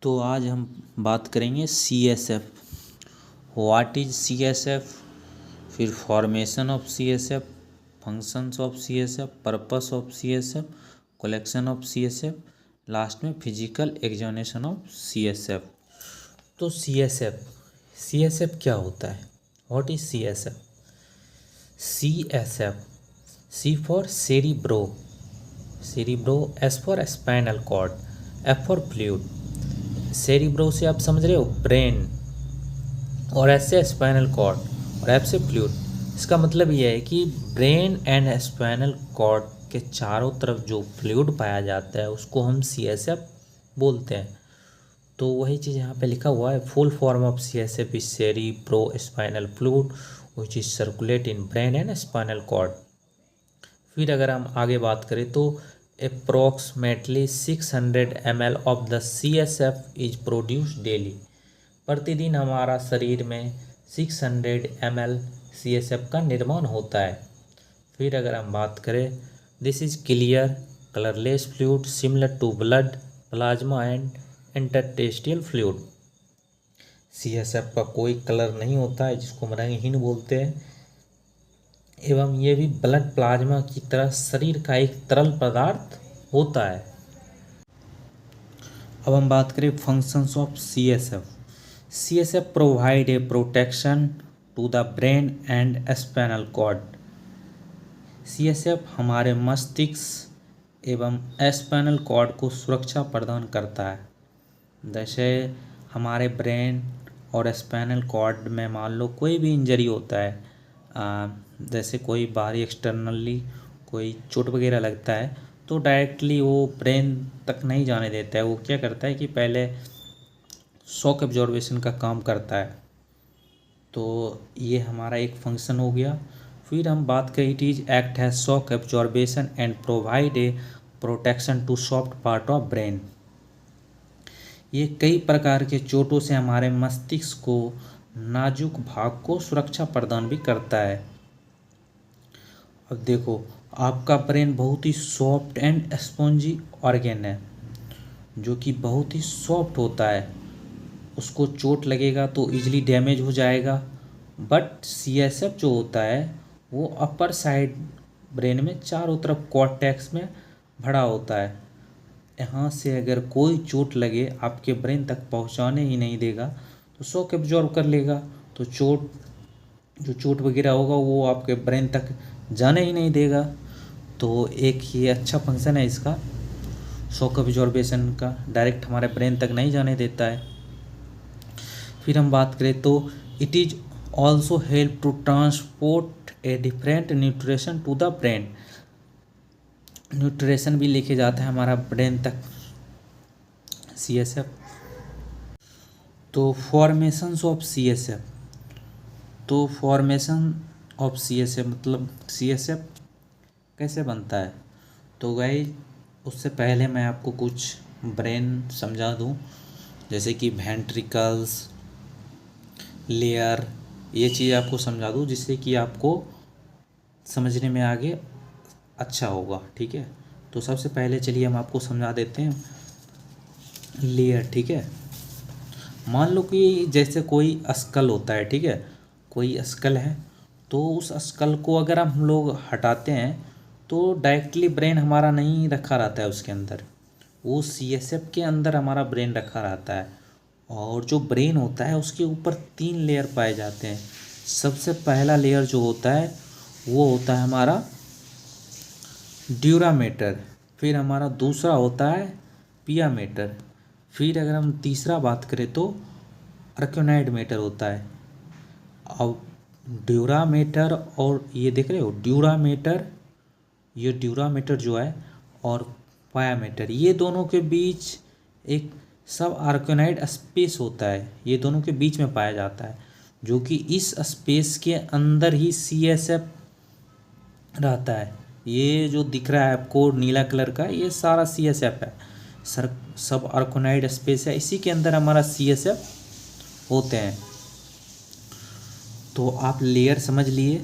तो आज हम बात करेंगे CSF। व्हाट इज CSF, फिर formation of CSF, functions of CSF, purpose of CSF, collection of CSF, last में फिजिकल एग्जामिनेशन ऑफ CSF। तो CSF क्या होता है? What is CSF? CSF, C for cerebro, S for spinal cord, F for fluid. Cerebro से आप समझ रहे हो ब्रेन, और एस से स्पाइनल कॉर्ड, और एफ से फ्लूइड। इसका मतलब ये है कि ब्रेन एंड स्पाइनल कॉर्ड के चारों तरफ जो फ्लूइड पाया जाता है उसको हम CSF बोलते हैं। तो वही चीज़ यहाँ पे लिखा हुआ है, full form of CSF is cerebro spinal fluid which is circulate in brain and spinal cord. फिर अगर हम आगे बात करें तो approximately 600 ml of the CSF is produced daily. प्रतिदिन हमारा शरीर में 600 ml CSF का निर्माण होता है। फिर अगर हम बात करें, this is clear colourless fluid similar to blood, plasma and interstitial fluid. CSF का कोई कलर नहीं होता है, जिसको हम रंगहीन बोलते हैं, एवं ये भी ब्लड प्लाज्मा की तरह शरीर का एक तरल पदार्थ होता है। अब हम बात करें functions of CSF। CSF provide a protection to the brain and spinal cord. CSF हमारे मस्तिष्क एवं स्पाइनल कॉर्ड को सुरक्षा प्रदान करता है। जैसे हमारे ब्रेन और स्पाइनल कॉर्ड में मान लो कोई भी इंजरी होता है, जैसे कोई बाहरी एक्सटर्नली कोई चोट वगैरह लगता है, तो डायरेक्टली वो ब्रेन तक नहीं जाने देता है। वो क्या करता है कि पहले शॉक एब्जॉर्बेशन का काम करता है। तो ये हमारा एक फंक्शन हो गया। फिर हम बात करें, it is act has shock absorption and provide a protection to soft part of brain. ये कई प्रकार के चोटों से हमारे मस्तिष्क को नाजुक भाग को सुरक्षा प्रदान भी करता है। अब देखो, आपका ब्रेन बहुत ही सॉफ्ट एंड स्पॉन्जी ऑर्गेन है, जो कि बहुत ही सॉफ्ट होता है। उसको चोट लगेगा तो इजीली डैमेज हो जाएगा। बट CSF जो होता है वो अपर साइड ब्रेन में चारों तरफ कॉर्टेक्स में भरा होता है। यहाँ से अगर कोई चोट लगे आपके ब्रेन तक पहुँचाने ही नहीं देगा, तो शॉक एब्जॉर्ब कर लेगा, तो चोट वगैरह होगा वो आपके ब्रेन तक जाने ही नहीं देगा। तो एक ये अच्छा फंक्शन है इसका, शॉक एब्जॉर्बेशन का, डायरेक्ट हमारे ब्रेन तक नहीं जाने देता है। फिर हम बात करें तो it is also help to transport a different nutrition to the brain. Nutrition भी लेके जाता है हमारा ब्रेन तक CSF। तो फॉर्मेशंस ऑफ CSF, तो फॉर्मेशन ऑफ CSF मतलब CSF कैसे बनता है। तो गाइस, उससे पहले मैं आपको कुछ ब्रेन समझा दूं, जैसे कि वेंट्रिकल्स, लेयर, ये चीज़ आपको समझा दूं जिससे कि आपको समझने में आगे अच्छा होगा। ठीक है, तो सबसे पहले चलिए हम आपको समझा देते हैं लेयर। ठीक है, मान लो कि जैसे कोई स्कल होता है, ठीक है, कोई स्कल है, तो उस स्कल को अगर हम लोग हटाते हैं तो डायरेक्टली ब्रेन हमारा नहीं रखा रहता है उसके अंदर, वो CSF के अंदर हमारा ब्रेन रखा रहता है। और जो ब्रेन होता है उसके ऊपर 3 लेयर पाए जाते हैं। सबसे पहला लेयर जो होता है वो होता है हमारा ड्यूरामेटर, फिर हमारा दूसरा होता है पिया मेटर, फिर अगर हम तीसरा बात करें तो आर्कियानोइड मेटर होता है। अब ड्यूरामेटर और ये देख रहे हो ड्यूरामेटर, ये ड्यूरामेटर जो है और पायामेटर, ये दोनों के बीच एक सब आर्कियानोइड स्पेस होता है, ये दोनों के बीच में पाया जाता है, जो कि इस स्पेस के अंदर ही CSF रहता है। ये जो दिख रहा है आपको नीला कलर का, ये सारा CSF है, सब आर्कियानोइड स्पेस है, इसी के अंदर हमारा CSF होते हैं। तो आप लेयर समझ लिए,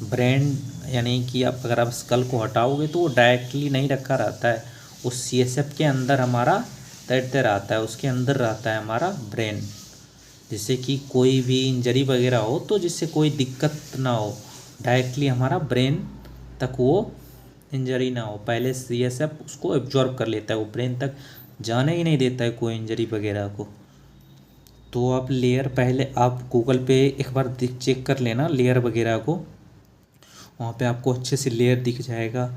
ब्रेन यानी कि आप स्कल को हटाओगे तो वो डायरेक्टली नहीं रखा रहता है, उस CSF के अंदर हमारा तैरते रहता है, उसके अंदर रहता है हमारा ब्रेन। जिससे कि कोई भी इंजरी वगैरह हो तो जिससे कोई दिक्कत ना हो, डायरेक्टली हमारा ब्रेन तक वो इंजरी ना हो, पहले सीएसएफ उसको एब्जॉर्ब कर लेता है, वो ब्रेन तक जाने ही नहीं देता है कोई इंजरी वगैरह को। तो आप लेयर, पहले आप गूगल पे एक बार चेक कर लेना लेयर वगैरह को, वहाँ पे आपको अच्छे से लेयर दिख जाएगा।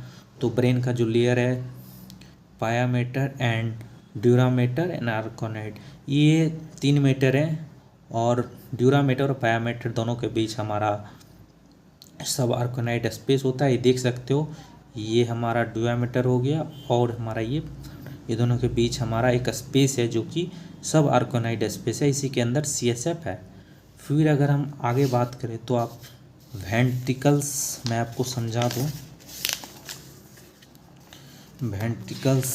तो ब्रेन का जो लेयर है, पायामेटर एंड ड्यूरामेटर एंड आर्कोनाइड, ये 3 मीटर है, और ड्यूरामेटर और पायामेटर दोनों के बीच हमारा सब आर्कोनाइड स्पेस होता है। ये देख सकते हो, ये हमारा ड्यूरामीटर हो गया, और हमारा ये दोनों के बीच हमारा एक स्पेस है जो कि सब आर्कोनाइड स्पेस है, इसी के अंदर सीएसएफ है। फिर अगर हम आगे बात करें तो आप वेंट्रिकल्स, मैं आपको समझा दूँ। वेंट्रिकल्स,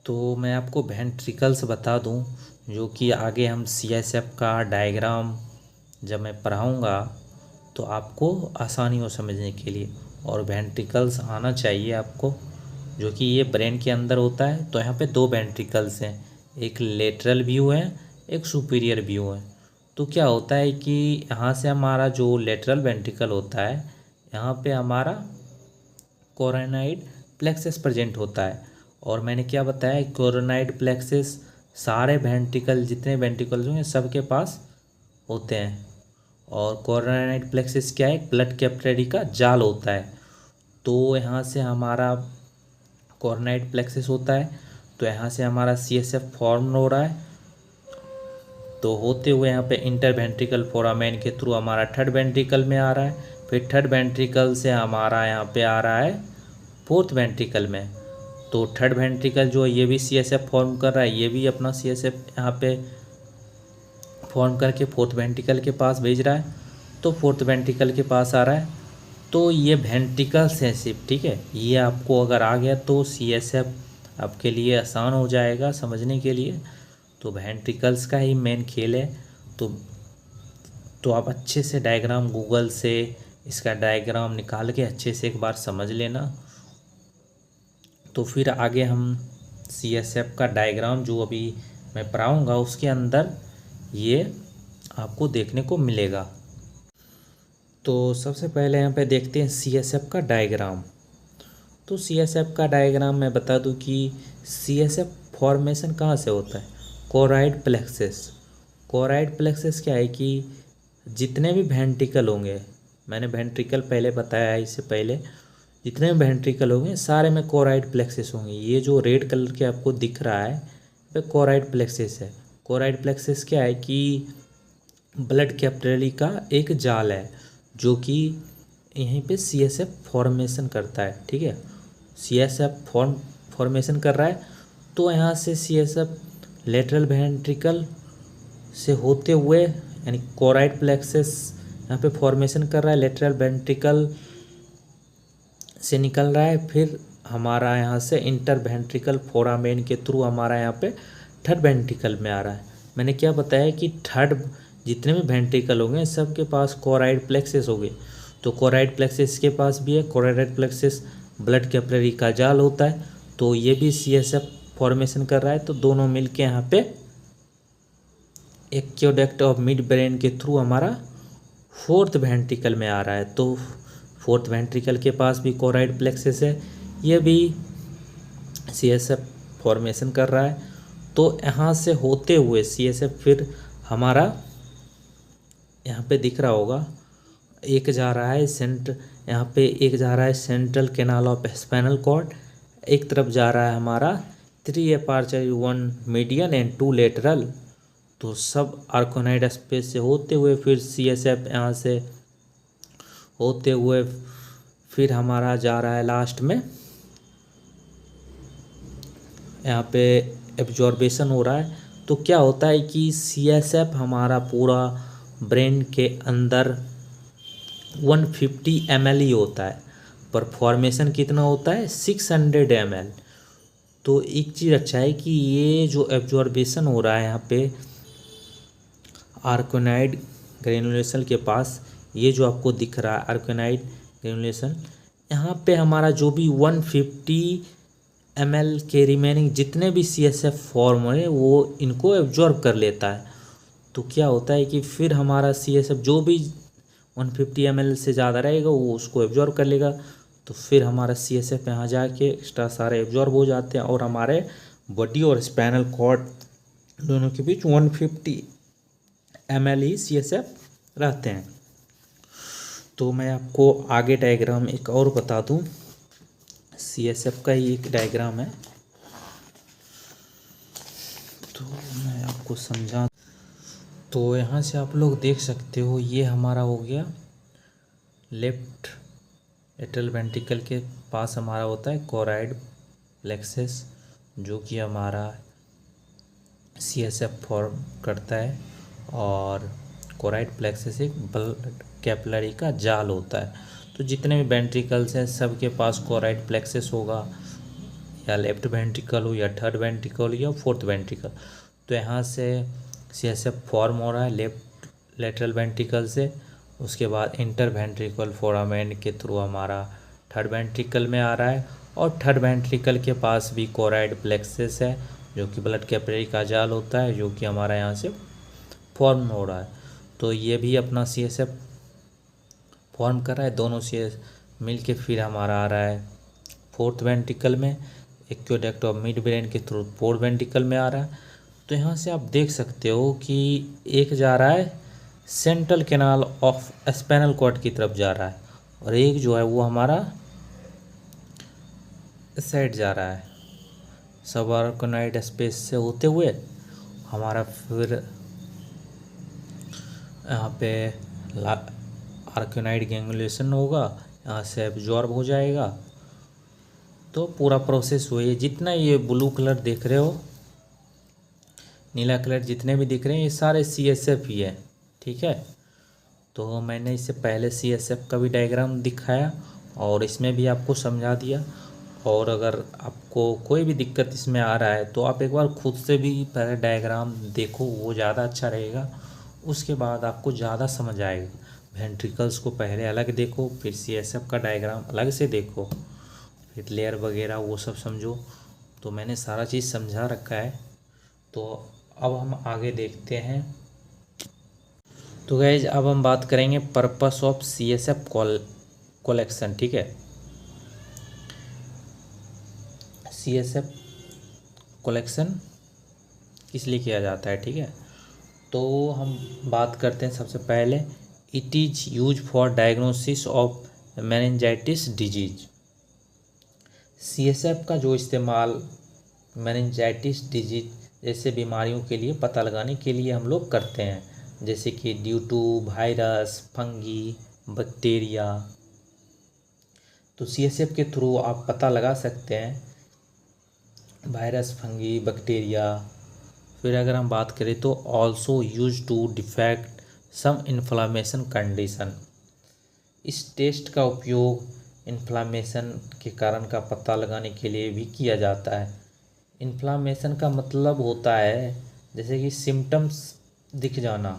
तो मैं आपको वेंट्रिकल्स बता दूं, जो कि आगे हम सीएसएफ का डायग्राम जब मैं पढ़ाऊंगा तो आपको आसानी हो समझने के लिए। और वेंट्रिकल्स आना चाहिए आपको, जो कि ये ब्रेन के अंदर होता है। तो यहाँ पे 2 वेंट्रिकल्स हैं, एक लेटरल व्यू है, एक सुपीरियर व्यू है। तो क्या होता है कि यहाँ से हमारा जो लेटरल वेंट्रिकल होता है, यहाँ पे हमारा कोरोनाइड प्लेक्सस प्रेजेंट होता है। और मैंने क्या बताया, कोरोनाइड प्लेक्सस सारे वेंट्रिकल, जितने वेंट्रिकल्स होंगे सबके पास होते हैं। और कोरोनाइड प्लेक्सस क्या है, ब्लड कैपिलरी का जाल होता है। तो यहाँ से हमारा कोरोनाइड प्लेक्सस होता है, तो यहाँ से हमारा सीएसएफ फॉर्म हो रहा है। तो होते हुए यहाँ पे इंटरवेंट्रिकल फोरामेन के थ्रू हमारा थर्ड वेंट्रिकल में आ रहा है, फिर थर्ड वेंट्रिकल से हमारा यहाँ पे आ रहा है फोर्थ वेंट्रिकल में। तो थर्ड वेंट्रिकल जो है ये भी सीएसएफ फॉर्म कर रहा है, ये भी अपना सीएसएफ यहाँ पे फॉर्म करके फोर्थ वेंट्रिकल के पास भेज रहा है, तो फोर्थ वेंट्रिकल के पास आ रहा है। तो ये वेंट्रिकल सेंसिव, ठीक है, ये आपको अगर आ गया तो सीएसएफ आपके लिए आसान हो जाएगा समझने के लिए। तो वेंट्रिकल्स का ही मेन खेल है। तो आप अच्छे से डायग्राम गूगल से इसका डायग्राम निकाल के अच्छे से एक बार समझ लेना। तो फिर आगे हम सीएसएफ का डायग्राम जो अभी मैं पढ़ाऊँगा उसके अंदर ये आपको देखने को मिलेगा। तो सबसे पहले यहाँ पे देखते हैं सीएसएफ का डायग्राम। तो सीएसएफ का डायग्राम मैं बता दूं कि सीएसएफ फॉर्मेशन कहाँ से होता है, कोराइड प्लेक्सस। कोराइड प्लेक्सस क्या है कि जितने भी वेंट्रिकल होंगे, मैंने वेंट्रिकल पहले बताया है, इससे पहले जितने भी वेंट्रिकल होंगे सारे में कोराइड प्लेक्सस होंगे। ये जो रेड कलर के आपको दिख रहा है वह कोराइड प्लेक्सस है। कोराइड प्लेक्सस क्या है कि ब्लड कैपिलरी का एक जाल है जो कि यहीं पे सीएसएफ फॉर्मेशन करता है, ठीक है। सीएसएफ फॉर्मेशन कर रहा है, तो यहाँ से सीएसएफ लेटरल वेंट्रिकल से होते हुए यानी कोराइड प्लेक्सस यहाँ पे फॉर्मेशन कर रहा है, लेटरल वेंट्रिकल से निकल रहा है, फिर हमारा यहाँ से इंटर वेंट्रिकल फोरामेन के थ्रू हमारा यहाँ पे थर्ड वेंट्रिकल में आ रहा है। मैंने क्या बताया कि थर्ड जितने भी वेंट्रिकल होंगे सबके पास कोराइड प्लेक्सस होंगे। तो कोराइड प्लेक्सस के पास भी है, कोराइड प्लेक्सस ब्लड कैपिलरी का जाल होता है, तो ये भी सीएसएफ फॉर्मेशन कर रहा है। तो दोनों मिलके यहाँ पे एक्वेडक्ट ऑफ मिड ब्रेन के थ्रू हमारा फोर्थ वेंट्रिकल में आ रहा है। तो फोर्थ वेंट्रिकल के पास भी कोराइड प्लेक्सस है, ये भी सीएसएफ फॉर्मेशन कर रहा है। तो यहाँ से होते हुए सीएसएफ फिर हमारा यहाँ पे दिख रहा होगा, एक जा रहा है यहाँ पे एक जा रहा है central canal of spinal cord, एक तरफ जा रहा है हमारा 3 अपार्चर 1 मीडियन एंड 2 लेटरल। तो सब आर्कोनाइड स्पेस से होते हुए फिर सीएसएफ यहाँ से होते हुए फिर हमारा जा रहा है लास्ट में यहाँ पे एब्जॉर्बेशन हो रहा है। तो क्या होता है कि सीएसएफ हमारा पूरा ब्रेन के अंदर 150 ml ही होता है, पर फॉर्मेशन कितना होता है 600 ml। तो एक चीज़ अच्छा है कि ये जो एब्जॉर्बेशन हो रहा है यहाँ पे आर्कोनाइड ग्रेनुलेशन के पास, ये जो आपको दिख रहा है आर्कोनाइड ग्रेनुलेशन, यहाँ पे हमारा जो भी 150 ml के रिमेनिंग जितने भी CSF फॉर्म है वो इनको एब्जॉर्ब कर लेता है। तो क्या होता है कि फिर हमारा CSF जो भी 150 ml से ज़्यादा रहेगा वो उसको एब्जॉर्ब कर लेगा। तो फिर हमारा CSF यहाँ जाके एक्स्ट्रा सारे एब्जॉर्ब हो जाते हैं और हमारे बॉडी और स्पाइनल कॉर्ड दोनों के बीच 150 ml ही CSF रहते हैं। तो मैं आपको आगे डायग्राम एक और बता दूं, CSF का ही एक डायग्राम है तो मैं आपको समझा। तो यहाँ से आप लोग देख सकते हो ये हमारा हो गया लेफ्ट लेटरल वेंट्रिकल के पास हमारा होता है कोराइड प्लेक्सस, जो कि हमारा CSF फॉर्म करता है। और कोराइड प्लेक्सस एक ब्लड कैपिलरी का जाल होता है। तो जितने भी वेंट्रिकल्स हैं सबके पास कोराइड प्लेक्सस होगा, या लेफ्ट वेंट्रिकल हो या थर्ड वेंट्रिकल हो या फोर्थ वेंट्रिकल। तो यहाँ से CSF फॉर्म हो रहा है लेफ्ट लेटरल वेंट्रिकल से, उसके बाद इंटर वेंट्रिकल फोरामेन के थ्रू हमारा थर्ड वेंट्रिकल में आ रहा है। और थर्ड वेंट्रिकल के पास भी कोराइड प्लेक्सस है जो कि ब्लड कैपिलरी का जाल होता है, जो कि हमारा यहाँ से फॉर्म हो रहा है। तो ये भी अपना CSF फॉर्म कर रहा है, दोनों से मिल के फिर हमारा आ रहा है फोर्थ वेंट्रिकल में, एक्वेडक्ट ऑफ मिड ब्रेन के थ्रू फोर्थ वेंट्रिकल में आ रहा है। तो यहाँ से आप देख सकते हो कि एक जा रहा है central canal of spinal cord की तरफ जा रहा है, और एक जो है वो हमारा इस साइड जा रहा है सबआर्कनॉइड स्पेस से होते हुए हमारा फिर यहाँ पे आर्कनॉइड गैंग्युलेशन होगा, यहाँ से एब्जॉर्ब हो जाएगा। तो पूरा प्रोसेस हुई। जितना ये ब्लू कलर देख रहे हो, नीला कलर जितने भी दिख रहे हैं ये सारे CSF ही है, ठीक है। तो मैंने इससे पहले CSF का भी डायग्राम दिखाया और इसमें भी आपको समझा दिया। और अगर आपको कोई भी दिक्कत इसमें आ रहा है तो आप एक बार खुद से भी पहले डायग्राम देखो, वो ज़्यादा अच्छा रहेगा। उसके बाद आपको ज़्यादा समझ आएगा। वेंट्रिकल्स को पहले अलग देखो, फिर CSF का डायग्राम अलग से देखो, फिर लेयर वगैरह वो सब समझो। तो मैंने सारा चीज़ समझा रखा है। तो अब हम आगे देखते हैं। तो गाइज अब हम बात करेंगे पर्पस ऑफ CSF कलेक्शन, ठीक है। CSF कलेक्शन किस लिए किया जाता है, ठीक है। तो हम बात करते हैं सबसे पहले, it is use for diagnosis of meningitis disease. CSF का जो इस्तेमाल मेनिंजाइटिस डिजीज जैसे बीमारियों के लिए पता लगाने के लिए हम लोग करते हैं, जैसे कि due to virus, fungi, bacteria. तो CSF के थ्रू आप पता लगा सकते हैं वायरस, फंगी, बैक्टीरिया। फिर अगर हम बात करें तो also use to defect some inflammation condition. इस टेस्ट का उपयोग इन्फ्लामेशन के कारण का पता लगाने के लिए भी किया जाता है। इन्फ्लामेशन का मतलब होता है जैसे कि सिम्टम्स दिख जाना,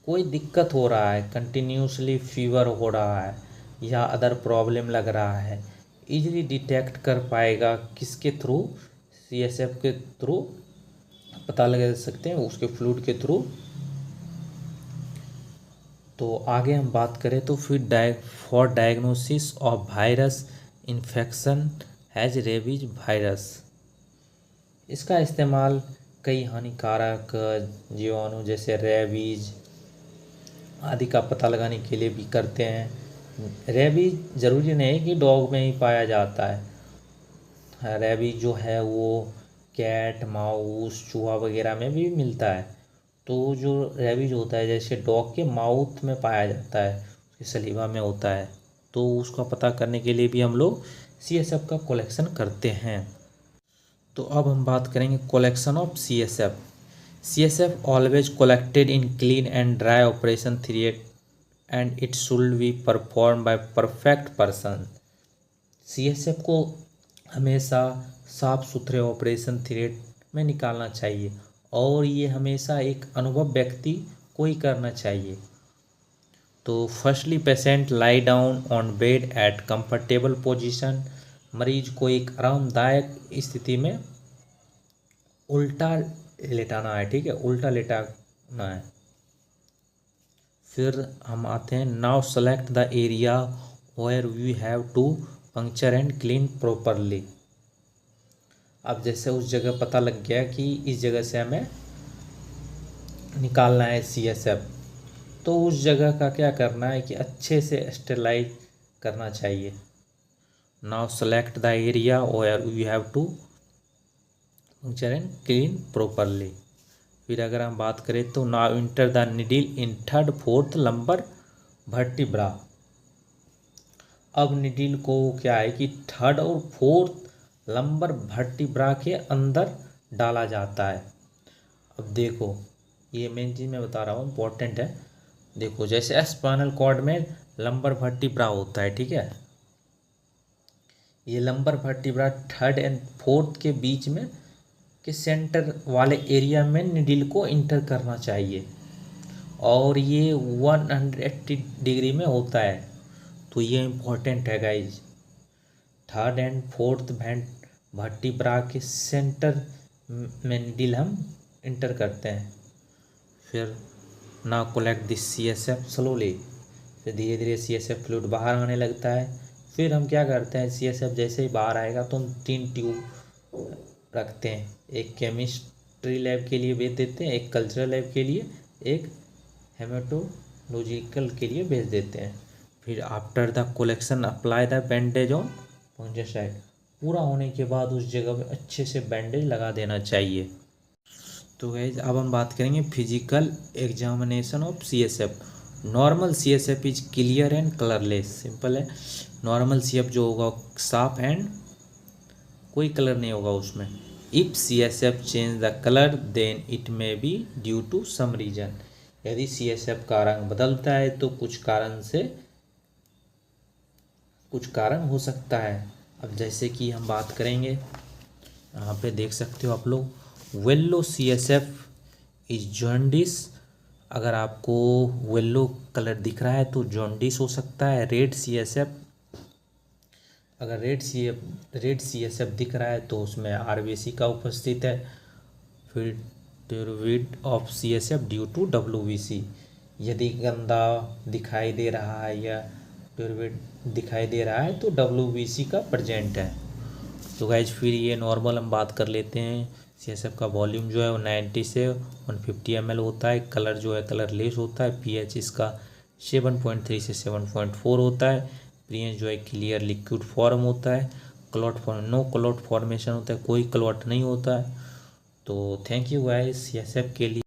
कोई दिक्कत हो रहा है, कंटिन्यूसली फीवर हो रहा है या अदर प्रॉब्लम लग रहा है, इजीली डिटेक्ट कर पाएगा किसके थ्रू, CSF के थ्रू पता लगा सकते हैं, उसके फ्लूइड के थ्रू। तो आगे हम बात करें तो फिर for diagnosis of virus infection has rabies virus. इसका इस्तेमाल कई हानिकारक जीवाणु जैसे रेबीज आदि का पता लगाने के लिए भी करते हैं। रेबीज ज़रूरी नहीं है कि डॉग में ही पाया जाता है, रेबीज जो है वो कैट, माउस, चूहा वगैरह में भी मिलता है। तो जो रेबीज होता है जैसे डॉग के माउथ में पाया जाता है, उसके सलीवा में होता है, तो उसका पता करने के लिए भी हम लोग CSF का कलेक्शन करते हैं। तो अब हम बात करेंगे collection of CSF। CSF always collected in clean and dry operation theatre and it should be perform by perfect person. CSF को हमेशा साफ सुथरे ऑपरेशन थिएटर में निकालना चाहिए और ये हमेशा एक अनुभव व्यक्ति को ही करना चाहिए। तो firstly patient lie down on bed at comfortable position, मरीज को एक आरामदायक स्थिति में उल्टा लेटाना है, ठीक है, उल्टा लेटाना है। फिर हम आते हैं, now select the area where we have to puncture and clean properly. अब जैसे उस जगह पता लग गया कि इस जगह से हमें निकालना है CSF, तो उस जगह का क्या करना है कि अच्छे से स्टेलाइज करना चाहिए। Now select the area where we have to puncture and clean properly. फिर अगर हम बात करें तो now enter the needle in third fourth lumbar vertebra. अब निडिल को क्या है कि थर्ड और फोर्थ लंबर वर्टिब्रा के अंदर डाला जाता है। अब देखो, ये मेन चीज़ मैं बता रहा हूँ, इम्पोर्टेंट है। देखो, जैसे स्पाइनल कॉर्ड में लंबर वर्टिब्रा होता है, ठीक है, ये lumbar vertebra third and fourth के बीच में के सेंटर वाले एरिया में निडिल को इंटर करना चाहिए, और ये 180 डिग्री में होता है। तो ये इम्पोर्टेंट है guys. Third and fourth vertebra के सेंटर में निडिल हम इंटर करते हैं। फिर now collect this CSF slowly. फिर धीरे धीरे CSF फ्लूइड बाहर आने लगता है। फिर हम क्या करते हैं, CSF जैसे ही बाहर आएगा तो हम 3 ट्यूब रखते हैं, एक केमिस्ट्री लैब के लिए भेज देते हैं, एक कल्चरल लैब के लिए, एक हेमेटोलॉजिकल के लिए भेज देते हैं। फिर after the collection apply the bandage on puncture side. पूरा होने के बाद उस जगह में अच्छे से बैंडेज लगा देना चाहिए। तो गाइस अब हम बात करेंगे physical examination of CSF। Normal CSF is clear and colourless. Simple है, नॉर्मल CSF जो होगा साफ एंड कोई कलर नहीं होगा उसमें। If CSF change the colour then it may be due to some reason. यदि CSF का रंग बदलता है तो कुछ कारण हो सकता है। अब जैसे कि हम बात करेंगे, यहाँ पे देख सकते हो आप लोग, येलो CSF इज जॉन्डिस। अगर आपको येलो कलर दिख रहा है तो जॉन्डिस हो सकता है। रेड CSF, अगर रेड CSF दिख रहा है तो उसमें RBC का उपस्थित है। फिर turbid of CSF due to WBC। यदि गंदा दिखाई दे रहा है या ट्यूरविड दिखाई दे रहा है तो WBC का प्रेजेंट है। तो गाइज फिर ये नॉर्मल हम बात कर लेते हैं। CSF का वॉल्यूम जो है वो 90 से 150 ml होता है। कलर जो है कलरलेस होता है। pH इसका 7.3 से 7.4 होता है। pH जो है क्लियर लिक्विड फॉर्म होता है। नो क्लॉट फॉर्मेशन होता है, कोई क्लॉट नहीं होता है। तो थैंक यू गाइस CSF के लिए।